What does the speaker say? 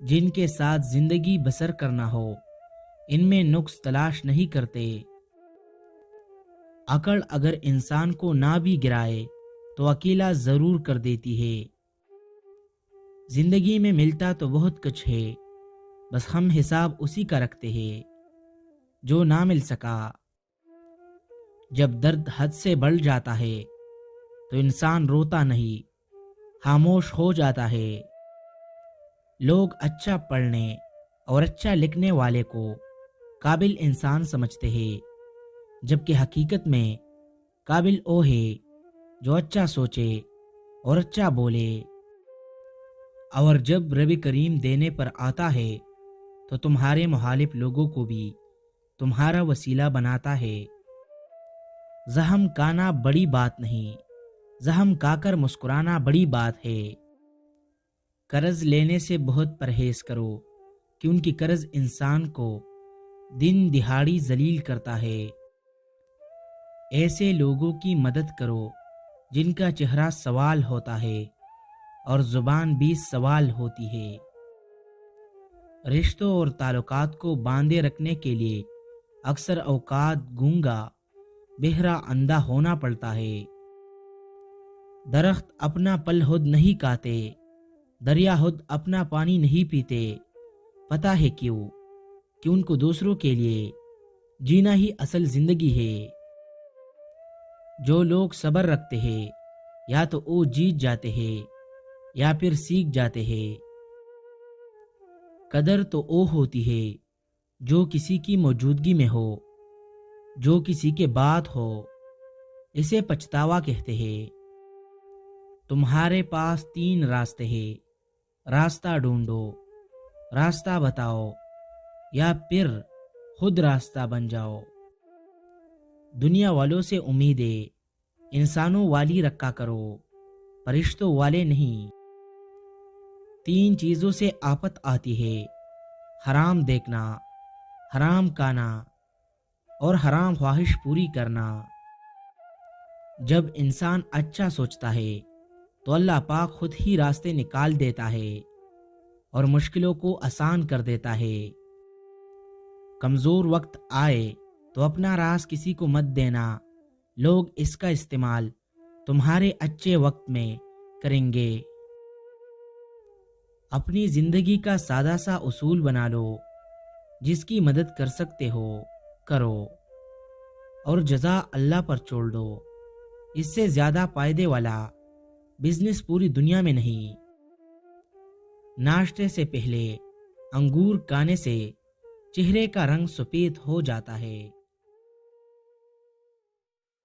جن کے ساتھ زندگی بسر کرنا ہو ان میں نقص تلاش نہیں کرتے۔ عقل اگر انسان کو نہ بھی گرائے تو اکیلا ضرور کر دیتی ہے۔ زندگی میں ملتا تو بہت کچھ ہے، بس ہم حساب اسی کا رکھتے ہیں جو نہ مل سکا۔ جب درد حد سے بڑھ جاتا ہے تو انسان روتا نہیں، خاموش ہو جاتا ہے۔ لوگ اچھا پڑھنے اور اچھا لکھنے والے کو قابل انسان سمجھتے ہیں، جبکہ حقیقت میں قابل وہ ہے جو اچھا سوچے اور اچھا بولے۔ اور جب رب کریم دینے پر آتا ہے تو تمہارے مخالف لوگوں کو بھی تمہارا وسیلہ بناتا ہے۔ زخم کانا بڑی بات نہیں، زخم کا کر مسکرانا بڑی بات ہے۔ قرض لینے سے بہت پرہیز کرو، کیونکہ قرض انسان کو دن دہاڑی ذلیل کرتا ہے۔ ایسے لوگوں کی مدد کرو جن کا چہرہ سوال ہوتا ہے اور زبان بھی سوال ہوتی ہے۔ رشتوں اور تعلقات کو باندھے رکھنے کے لیے اکثر اوقات گونگا بہرا اندھا ہونا پڑتا ہے۔ درخت اپنا پل خود نہیں کاتے، دریا خود اپنا پانی نہیں پیتے۔ پتہ ہے کیوں؟ کہ ان کو دوسروں کے لیے جینا ہی اصل زندگی ہے۔ جو لوگ صبر رکھتے ہیں یا تو وہ جیت جاتے ہیں یا پھر سیکھ جاتے ہیں۔ قدر تو وہ ہوتی ہے جو کسی کی موجودگی میں ہو، جو کسی کے بعد ہو، اسے پچھتاوا کہتے ہیں۔ تمہارے پاس 3 راستے ہیں، راستہ ڈھونڈو، راستہ بتاؤ، یا پھر خود راستہ بن جاؤ۔ دنیا والوں سے امیدیں انسانوں والی رکھا کرو، فرشتوں والے نہیں۔ 3 چیزوں سے آفت آتی ہے، حرام دیکھنا، حرام کھانا اور حرام خواہش پوری کرنا۔ جب انسان اچھا سوچتا ہے تو اللہ پاک خود ہی راستے نکال دیتا ہے اور مشکلوں کو آسان کر دیتا ہے۔ کمزور وقت آئے تو اپنا راز کسی کو مت دینا، لوگ اس کا استعمال تمہارے اچھے وقت میں کریں گے۔ اپنی زندگی کا سادہ سا اصول بنا لو، جس کی مدد کر سکتے ہو کرو اور جزا اللہ پر چھوڑ دو۔ اس سے زیادہ فائدے والا بزنس پوری دنیا میں نہیں۔ ناشتے سے پہلے انگور کھانے سے چہرے کا رنگ سفید ہو جاتا ہے۔